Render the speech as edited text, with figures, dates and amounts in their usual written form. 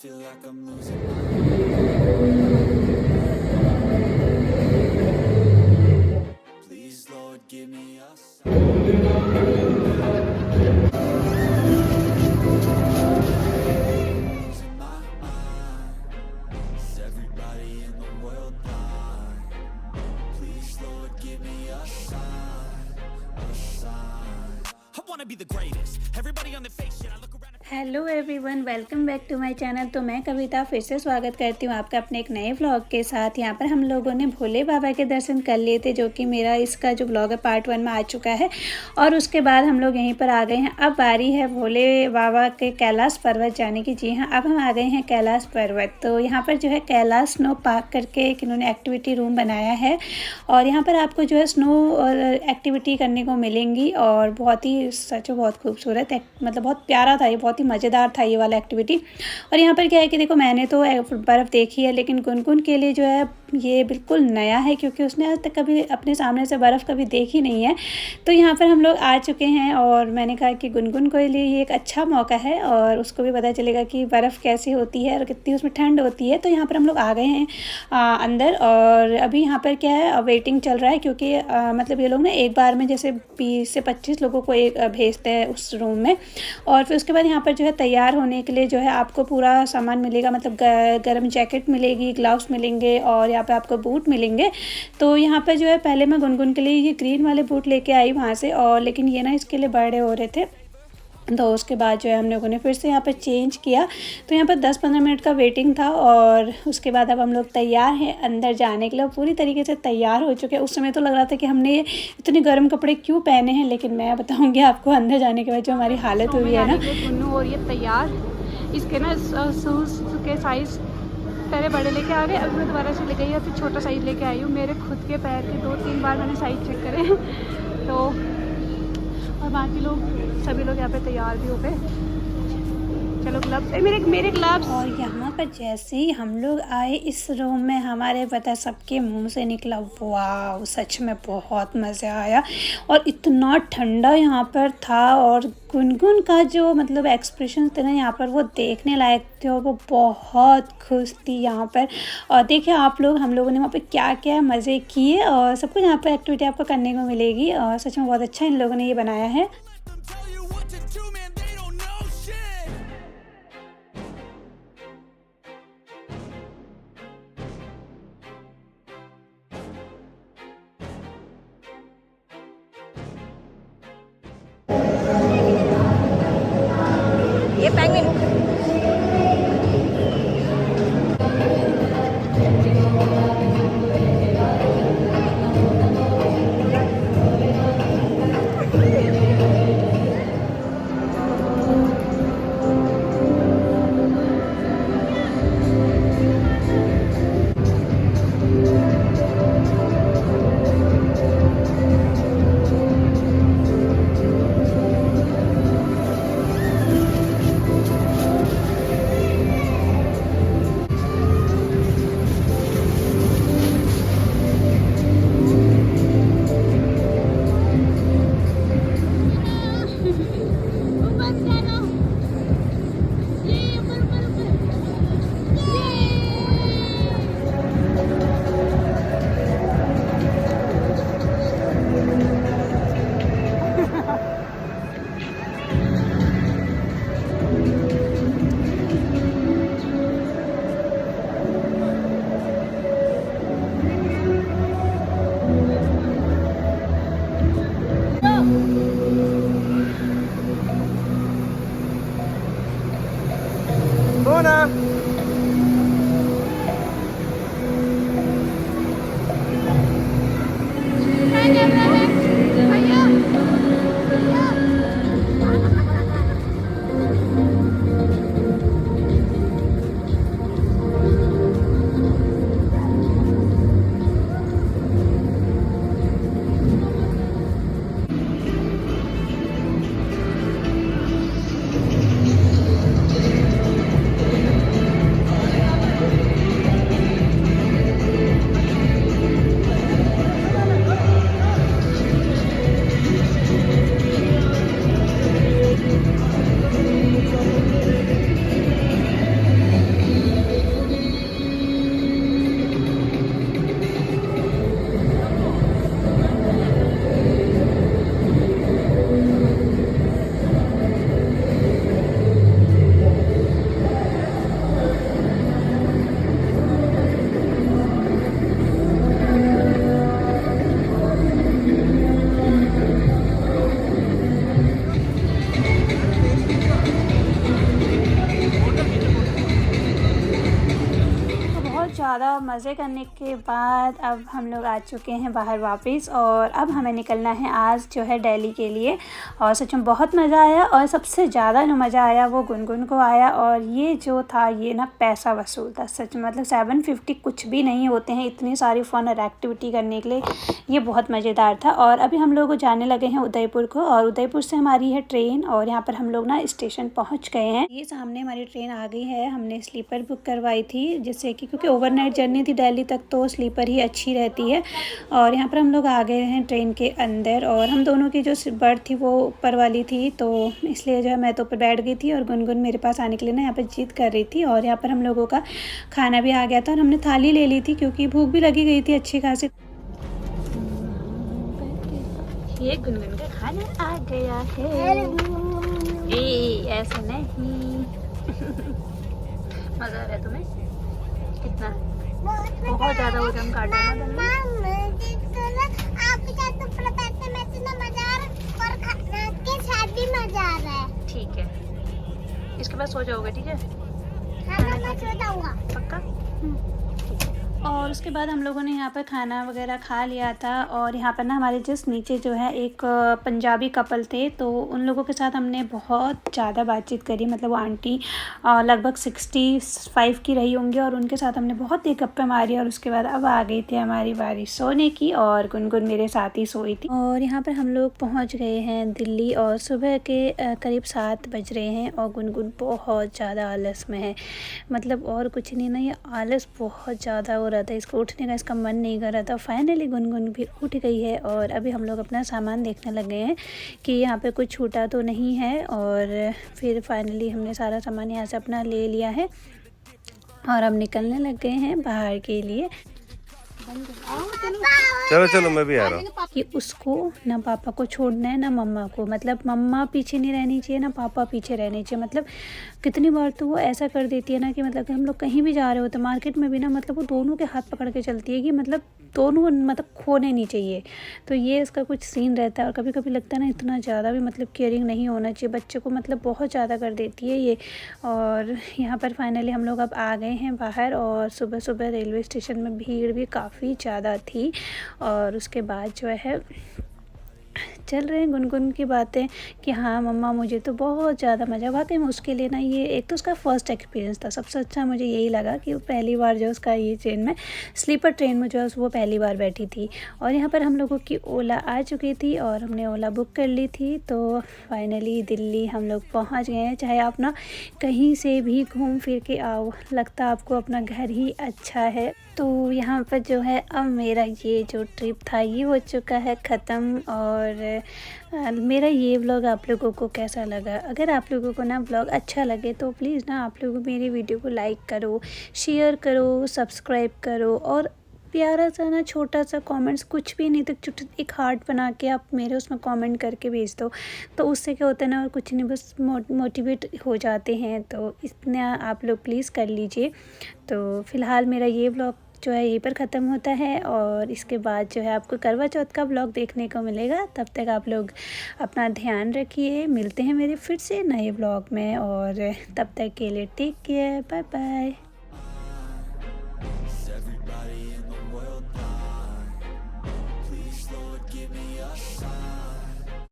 feel like I'm losing my mind. Please, Lord, give me a sign. Losing my mind. Is everybody in the world blind? Please, Lord, give me a sign, a sign. I wanna be the greatest. Everybody on the fake shit. I look around. Hello everyone, welcome back to my channel. तो मैं कविता फिर से स्वागत करती हूँ आपका अपने एक नए व्लॉग के साथ। यहाँ पर हम लोगों ने भोले बाबा के दर्शन कर लिए थे, जो कि मेरा इसका जो व्लॉग है पार्ट 1 में आ चुका है। और उसके बाद हम लोग यहीं पर आ गए हैं। अब बारी है भोले बाबा के कैलाश पर्वत जाने की। जी हाँ, अब हम आ गए हैं कैलाश पर्वत। तो यहाँ पर जो है कैलाश स्नो पार्क करके एक इन्होंने एक्टिविटी रूम बनाया है, और यहाँ पर आपको जो है स्नो एक्टिविटी करने को मिलेंगी। और बहुत ही सच बहुत खूबसूरत मतलब बहुत प्यारा था ये, बहुत ही मज़ेदार था ये वाला एक्टिविटी। और यहाँ पर क्या है कि देखो, मैंने तो बर्फ़ देखी है, लेकिन गुनगुन के लिए जो है ये बिल्कुल नया है, क्योंकि उसने आज तक कभी अपने सामने से बर्फ़ कभी देखी नहीं है। तो यहाँ पर हम लोग आ चुके हैं, और मैंने कहा कि गुनगुन के लिए ये एक अच्छा मौका है, और उसको भी पता चलेगा कि बर्फ़ कैसी होती है और कितनी उसमें ठंड होती है। तो यहाँ पर हम लोग आ गए हैं अंदर, और अभी यहाँ पर क्या है, वेटिंग चल रहा है, क्योंकि मतलब ये लोग ना एक बार में जैसे 20 से 25 लोगों को एक भेजते हैं उस रूम में। और फिर उसके बाद यहाँ पर जो है तैयार होने के लिए जो है आपको पूरा सामान मिलेगा, मतलब गर्म जैकेट मिलेगी, ग्लव्स मिलेंगे, और यहाँ पे आपको बूट मिलेंगे। तो यहाँ पर जो है पहले मैं गुनगुन के लिए ये ग्रीन वाले बूट लेके आई वहाँ से, और लेकिन ये ना इसके लिए बड़े हो रहे थे। तो उसके बाद जो है हम लोगों ने फिर से यहाँ पर चेंज किया। तो यहाँ पर 10-15 मिनट का वेटिंग था, और उसके बाद अब हम लोग तैयार हैं अंदर जाने के लिए। पूरी तरीके से तैयार हो चुके हैं। उस समय तो लग रहा था कि हमने ये इतने गर्म कपड़े क्यों पहने हैं, लेकिन मैं बताऊँगी आपको अंदर जाने के बाद जो हमारी हालत हुई है ना। गुन्नू और ये तैयार, इसके ना शूज़ के साइज़ पहले बड़े लेके आ गए, अभी मैं दोबारा से ले गई है, फिर छोटा साइज़ लेके आई हूँ। मेरे खुद के पैर के 2-3 बार मैंने साइज़ चेक करे तो, और बाकी लोग सभी लोग यहाँ पे तैयार भी हो गए। चलो ग्लव्स, मेरे ग्लव्स। और यहाँ पर जैसे ही हम लोग आए इस रूम में, हमारे पता सबके मुंह से निकला वाह, सच में बहुत मज़ा आया। और इतना ठंडा यहाँ पर था, और गुनगुन का जो मतलब एक्सप्रेशन थे ना यहाँ पर, वो देखने लायक थे, और वो बहुत खुश थी यहाँ पर। और देखिए आप लोग, हम लोगों ने वहाँ पे क्या क्या मज़े किए, और सब कुछ यहाँ पर एक्टिविटी आपको करने को मिलेगी। और सच में बहुत अच्छा इन लोगों ने ये बनाया है। Tell you what to do, man, they don't know shit. ये पेंगुइन ज़्यादा मज़े करने के बाद अब हम लोग आ चुके हैं बाहर वापस, और अब हमें निकलना है आज जो है दिल्ली के लिए। और सच में बहुत मज़ा आया, और सबसे ज़्यादा जो मज़ा आया वो गुनगुन को आया। और ये जो था ये ना पैसा वसूल था सच में, मतलब 750 कुछ भी नहीं होते हैं इतनी सारी फ़न और एक्टिविटी करने के लिए। ये बहुत मज़ेदार था। और अभी हम लोग जाने लगे हैं उदयपुर को, और उदयपुर से हमारी है ट्रेन, और यहाँ पर हम लोग ना स्टेशन पहुँच गए हैं। ये सामने हमारी ट्रेन आ गई है। हमने स्लीपर बुक करवाई थी, जिससे कि क्योंकि ओवरनाइट जर्नी थी दिल्ली तक, तो स्लीपर ही अच्छी रहती है। और यहाँ पर हम लोग आ गए हैं ट्रेन के अंदर, और हम दोनों की जो बर्थ थी वो ऊपर वाली थी, तो इसलिए जो है मैं तो ऊपर बैठ गई थी, और गुनगुन मेरे पास आने के लिए ना यहाँ पर जिद कर रही थी। और यहाँ पर हम लोगों का खाना भी आ गया था, और हमने थाली ले ली थी क्योंकि भूख भी लगी गई थी अच्छी खासी। ये गुनगुन का खाना आ गया है। ऐसे नहीं मज़ा आ रहा है तुम्हें कितना? बहुत ज़्यादा वजन काटा है ना। ठीक है, इसके बाद सो जाओगे, ठीक है? पक्का? और उसके बाद हम लोगों ने यहाँ पर खाना वगैरह खा लिया था, और यहाँ पर ना हमारे जस्ट नीचे जो है एक पंजाबी कपल थे, तो उन लोगों के साथ हमने बहुत ज़्यादा बातचीत करी। मतलब वो आंटी लगभग 65 की रही होंगी, और उनके साथ हमने बहुत ही गप्पे मारी। और उसके बाद अब आ गई थी हमारी बारी सोने की, और गुनगुन मेरे साथ ही सोई थी। और यहाँ पर हम लोग पहुँच गए हैं दिल्ली, और सुबह के करीब 7 बज रहे हैं, और गुनगुन बहुत ज़्यादा आलस में है। मतलब और कुछ नहीं ना, ये आलस बहुत ज़्यादा हो रहा था, इसको उठने का इसका मन नहीं कर रहा था। फाइनली गुनगुन भी उठ गई है, और अभी हम लोग अपना सामान देखने लगे हैं कि यहाँ पे कुछ छूटा तो नहीं है। और फिर फाइनली हमने सारा सामान यहाँ से अपना ले लिया है, और हम निकलने लग गए हैं बाहर के लिए। चलो चलो मैं भी आ रहा हूँ। कि उसको ना पापा को छोड़ना है ना मम्मा को, मतलब मम्मा पीछे नहीं रहनी चाहिए ना पापा पीछे रहने चाहिए। मतलब कितनी बार तो वो ऐसा कर देती है ना कि मतलब हम लोग कहीं भी जा रहे होते मार्केट में भी ना, मतलब वो दोनों के हाथ पकड़ के चलती है कि मतलब दोनों मतलब खोने नहीं चाहिए। तो ये इसका कुछ सीन रहता है, और कभी कभी लगता है ना इतना ज़्यादा भी मतलब केयरिंग नहीं होना चाहिए बच्चे को, मतलब बहुत ज़्यादा कर देती है ये। और यहाँ पर फाइनली हम लोग अब आ गए हैं बाहर, और सुबह सुबह रेलवे स्टेशन में भीड़ भी काफ़ी ज़्यादा थी। और उसके बाद जो है चल रहे हैं गुनगुन की बातें कि हाँ मम्मा मुझे तो बहुत ज़्यादा मज़ा। वाकई में उसके लिए ना ये एक तो उसका फ़र्स्ट एक्सपीरियंस था, सबसे अच्छा मुझे यही लगा कि वो पहली बार जो उसका ये ट्रेन में स्लीपर ट्रेन में जो है वो पहली बार बैठी थी। और यहाँ पर हम लोगों की ओला आ चुकी थी, और हमने ओला बुक कर ली थी। तो फाइनली दिल्ली हम लोग पहुँच गए हैं। चाहे आप ना कहीं से भी घूम फिर के आओ, लगता आपको अपना घर ही अच्छा है। तो यहाँ पर जो है अब मेरा ये जो ट्रिप था ये हो चुका है ख़त्म। और मेरा ये व्लॉग आप लोगों को कैसा लगा? अगर आप लोगों को ना व्लॉग अच्छा लगे तो प्लीज़ ना आप लोग मेरी वीडियो को लाइक करो, शेयर करो, सब्सक्राइब करो, और प्यारा सा ना छोटा सा कमेंट्स, कुछ भी नहीं तो एक हार्ट बना के आप मेरे उसमें कमेंट करके भेज दो। तो उससे क्या होता है ना, और कुछ नहीं बस मोटिवेट हो जाते हैं। तो इतना आप लोग प्लीज़ कर लीजिए। तो फ़िलहाल मेरा ये व्लॉग जो है यहीं पर ख़त्म होता है, और इसके बाद जो है आपको करवा चौथ का व्लॉग देखने को मिलेगा। तब तक आप लोग अपना ध्यान रखिए, मिलते हैं मेरे फिर से नए व्लॉग में, और तब तक के लिए take care, bye bye. Is everybody in the world blind? Please, Lord, give me a sign.